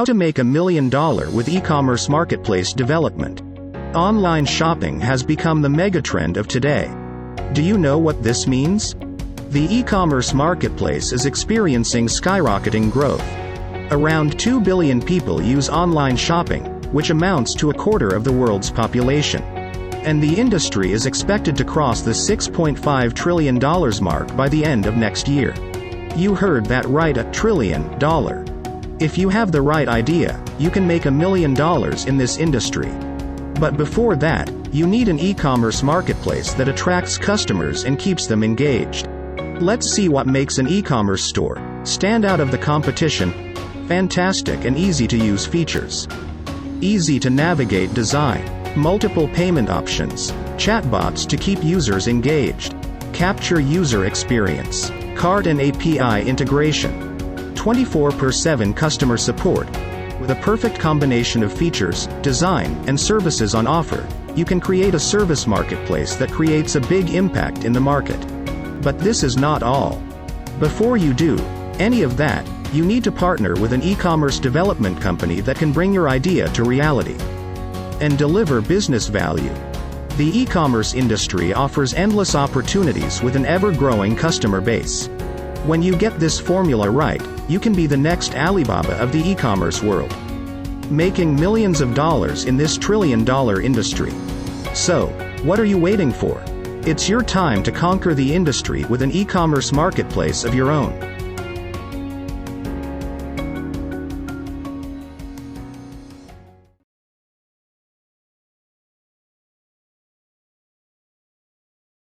How to make $1 million with e-commerce marketplace development. Online shopping has become the megatrend of today. Do you know what this means? The e-commerce marketplace is experiencing skyrocketing growth. Around 2 billion people use online shopping, which amounts to a quarter of the world's population. And the industry is expected to cross the $6.5 trillion mark by the end of next year. You heard that right, $1 trillion. If you have the right idea, you can make $1 million in this industry. But before that, you need an e-commerce marketplace that attracts customers and keeps them engaged. Let's see what makes an e-commerce store stand out of the competition. Fantastic and easy to use features. Easy to navigate design. Multiple payment options. Chatbots to keep users engaged. Capture user experience. Cart and API integration. 24/7 customer support. With a perfect combination of features, design, and services on offer, you can create a service marketplace that creates a big impact in the market. But this is not all. Before you do any of that, you need to partner with an e-commerce development company that can bring your idea to reality and deliver business value. The e-commerce industry offers endless opportunities with an ever-growing customer base. When you get this formula right, you can be the next Alibaba of the e-commerce world, making millions of dollars in this trillion-dollar industry. So, what are you waiting for? It's your time to conquer the industry with an e-commerce marketplace of your own.